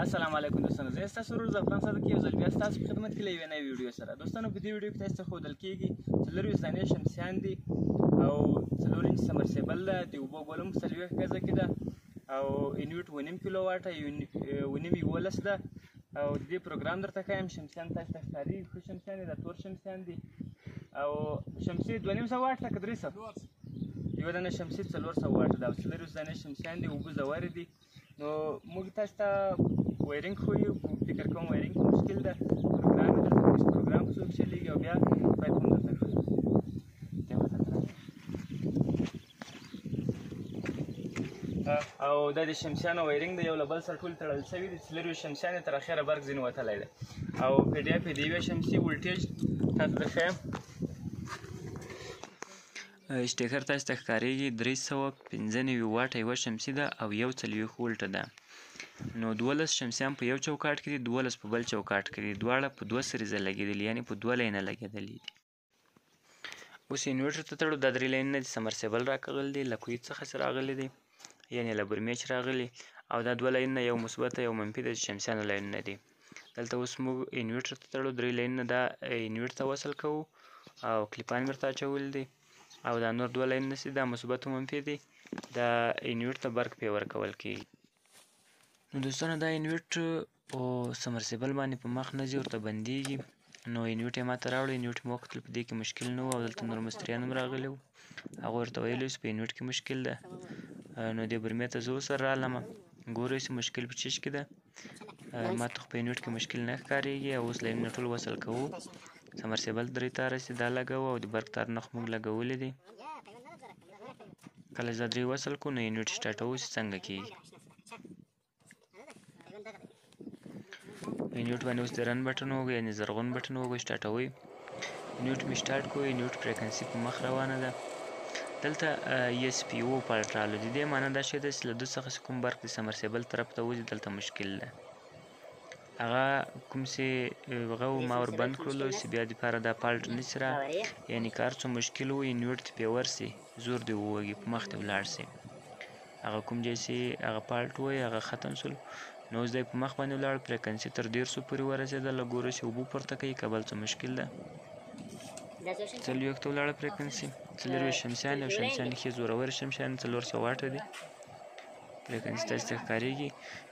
السلام علیکم دوستانو، زه ستاسو ورور زعفران صادق یو ځل بیا ستاسو په خدمت کې له یوې نوې ویډیو سره. دوستانو په دې ویډیو کې تاسو ته ښودل کېږي 4 دانې شمسیان دي او 4 انچ سمرسیبل ده، د اوبو ګولم 40 ګزه کې ده او انویټ 1.5 کیلو واټه 1.11 ده او د دې پروګرام درته ښایم. شمسیان تاسو ته ښکارېږي، ښه شمسیان دي، دا تور شمسیان دي او شمسي 2.5 واټ ده که 300 یوه دانه شمسي 400 واټه ده او 4 دانې شمسیان دي، اوبه ژورې دي. نو موږ تاسو ته وایرینګ ښیو، فکر کوم وایرینګ مشکل ده، پروګرام یې درته ښیو چې پروګرام په څوک چلېږي او بیا پایپ هم درته ښیو. او دا د شمسیانو وایرینګ د یو له بل سره ټول تړل شوي دي. 4 شمسیان یې تر اخره برق ځینې وتلی دی او پی ډي اف یې د یوې شمسي ولټیج تاسو ته ښیم. سټیکر تاسو ته ښکارېږي 395 واټه یوه شمسي ده او 140 ولټه ده. نو 12 شمسیان په یو چوکاټ کې دي، 12 په بل چوکاټ کې دي، دواړه په 2 سریزه لګېدلي، یعنې په 2 لاینه لګېدلي دي. اوس انویټر ته تړو. دا 3 لاینونه دي، سمرسیبل راغلی دی، له کویت څخه چې راغلی دی، یعنې له برمیچ راغلی، او دا 2 لاینونه یو مثبته یو منفي د شمسیانو لاینونه دي. دلته اوس موږ انویټر ته تړو. 3 لاینونه دا انویټر ته وصل کوو او کلیپان مې ورته اچولي دي او دا نور 2 لاینونه چې دا مثبت او منفي دي، دا انویټر ته برق پرې ورکول کېږي. نو دوستانو دا انویټ په سمرسیبل باندې په مخ نه ځي، ورته بندېږي. نو انویټ یې ماته راوړی، انویټ مې وکتل، په دې کې مشکل نه و او دلته نور مستریان هم راغلي وو، هغوی ورته ویلي وو چې په انویټ کې مشکل ده. نو دې برمې ته زه اوس رالمه، ګورئ چې مشکل په چیش کې ده. ماته خو په انویټ کې مشکل نه ښکارېږي او اوس لاینونه ټول وصل کوو. سمرسیبل 3 تاره چې دا لګوو او د برق تارونه خو موږ لګولي دي. کله چې دا 3 وصل کړو نو انویټ سټارټوو چې څنګه کېږي. انویټ باندې اوس د رن بټن ووهئ، یعنې زرغون بټن ووهئ، سټارټوئ. انویټ مې سټارټ کړو، انویټ فریکونسي په مخ روانه ده. دلته ESPO فالټ راغلی، د دې معنی دا شی ده چې له ده څخه چې کوم برق د سمرسیبل طرف ته وځي دلته مشکل ده. هغه کوم چې هغه ما ور بند کړلو چې بیا دپاره دا فالټ نشي را، یعنې که هر څو مشکل و انویټ دې پرې ورسي، زور دې ووهږي، په مخ دې ولاړ سي. هغه کوم ځای چې هغه فالټ وایي هغه ختم شول. نو اوس دی په مخ باندې ولاړ، فریکونسي تر 150 پورې ورسېدله. ګورو چې اوبه پورته کوي که بل څه مشکل ده. 40 ته ولاړه فریکونسي، 4 شمسیان او شمسیان ښې زورور شمسیان 400 واټه دي. فریکونسي تاسو ته ښکارېږي،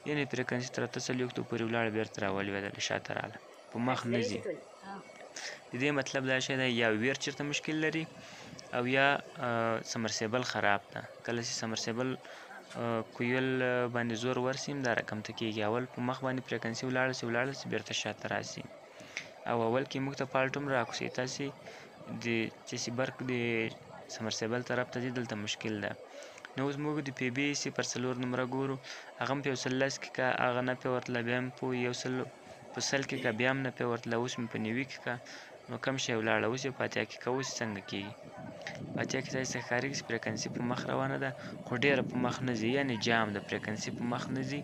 یعنې فریکونسي تر 840 پورې ولاړه، بېرته راولوېدله، شاته راغله، په مخ نه ځي. د دې مطلب دا شی دی یا ویر چېرته مشکل لري او یا سمرسیبل خراب ده. کله چې سمرسیبل کویل باندې زور ورسي دا رقم ته کېږي. اول په مخ باندې فریکونسي ولاړه سي بېرته شاته راسي او اول کې موږ ته فالټ هم راکوسي. تاسې د چې برق د سمرسیبل طرف ته ځي دلته مشکل ده. نو اوس موږ د PB 0 نمره ګورو، هغه هم په 110 کې که هغه نه پې ورتله، بیا هم په 100 کې که بیا هم نه پې ورتله، اوس مې په 90 کې که نو کم شی ولاړه. اوس یې په 80 کې که اوس څنګه کېږي. په 80 کې تاسو ته ښکارېږي چې فریکونسي په مخ روانه ده خو ډېره په مخ نه ځي، یعنې جام ده، فریکونسي په مخ نه ځي،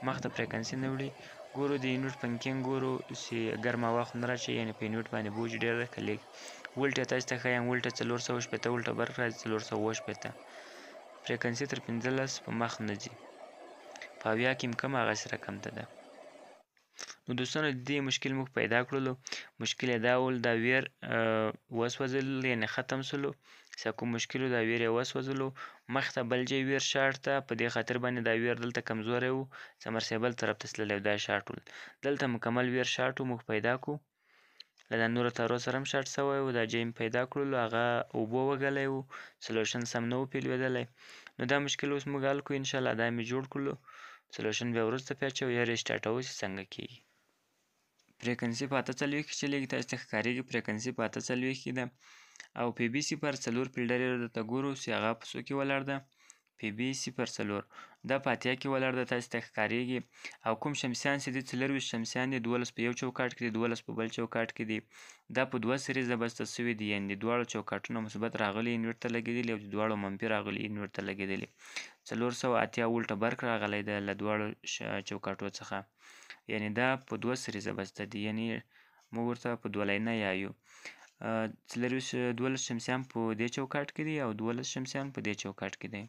مخ ته فریکونسي نه وړي. ګورو د انویټ پنکینګ ګورو چې ګرمه هوا خو نه راچوي، یعنې په انویټ باندې بوج ډېر ده که لږ. ولټه تاسو ته ښایم، ولټه 460 ولټه برق راځي، 460 فریکونسي تر 15 په مخ نه ځي، په 70 کې هم کم هغسې رقم ته ده. نو دوستانو د دې مشکل موږ پیدا کړلو. مشکل یې دا ول دا ویر وسوځل، یعنې ختم سلو، چې کوم مشکل و دا ویر یې وسوځلو. مخ ته بل ځای ویر شارټ ته، په دې خاطر باندې دا ویر دلته کمزوری و، سمرسیبل طرف ته تللی و، دا شارټ ول. دلته مکمل ویر شارټ و، موږ پیدا کړو، له دا نورو تارو سره هم شارټ سوی و. دا ځای مې پیدا کړلو، هغه اوبو وږلی و، سلوشن سم نه و پې لوېدلی. نو دا مشکل اوس موږ حل کړو انشاءالله. دا مې جوړ کړلو، سلوشن بیا وروسته پې اچوو، یا ریسټارټوو چې څنګه کېږي. فریکونسي په 48 کې چلېږي، تاسو ته ښکارېږي فریکونسي په 48 کې ده. او PB 0 فلډر یې درته ګورو چې هغه په څو کې ولاړ ده. PB 0 دا په 80 کې ولاړ ده، تاسو ته ښکارېږي. او کوم شمسیان چې دي 24 شمسیان دي، 12 په یو چوکاټ کې دي، 12 په بل چوکاټ کې دي. دا په 2 سریزه بسته سوي دي، یعنې د دواړو چوکاټونه مثبت راغلي انویټ ته لګېدلي او د دواړو منفي راغلي انویټ ته لګېدلي. 480 ولټه برق راغلی ده له دواړو چوکاټو څخه، یعنې دا په 2 سریزه بسته دي، یعنې موږ ورته په 2 لاینه یایو. 12 شمسیان په دې چوکاټ کې دي او 12 شمسیان په دې چوکاټ کې دي.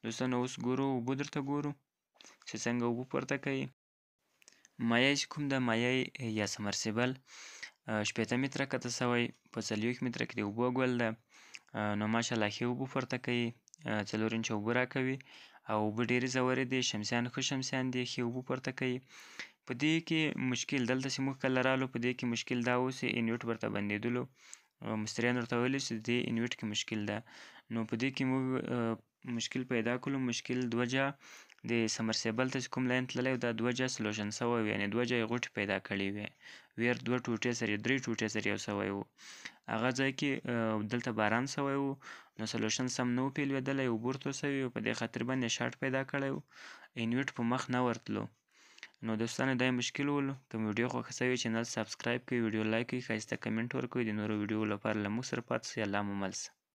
دوستانو اوس ګورو، اوبه درته ګورو چې څنګه اوبه پورته کوي. مایع چې کوم د مایع یا سمرسیبل 80 متره کته سوی په 40 متره کې د اوبو ګول ده. نو ماشاءالله ښې اوبه پورته کوي، 4 انچه اوبه راکوي او اوبه ډېرې ژورې دي، شمسیان ښه شمسیان دي، ښې اوبه پورته کوي. په دې کې مشکل دلته چې موږ کله رالو په دې کې مشکل دا و چې انویټ ورته بندېدلو، مستریان ورته ویلي چې د دې انویټ کې مشکل ده. نو په دې کې موږ مشکل پیدا کړلو. مشکل 2 جا د سمرسیبل ته چې کوم لاین تللی و دا 2 جا سلوشن سوی و، یعنې 2 جا یې غوټې پیدا کړې وې، ویر 2 ټوټې سره 3 ټوټې سره یو سوی و. هغه ځای کې دلته باران سوی و نو سلوشن سم نه و پیلېدلی، اوبه ورته سوي و، په دې خاطر باندې شارټ پیدا کړی و، انویټ په مخ نه ورتلو. نو دوستانو دا مشکل ولو. که مې ویډیو خوښه سوې چینل سبسکرایب کړئ، ویډیو لایک کړئ، ښایسته کمنټ ورکوئ، د نورو ویډیو لپاره له موږ سره پاتې سئ. الله مو مل شه.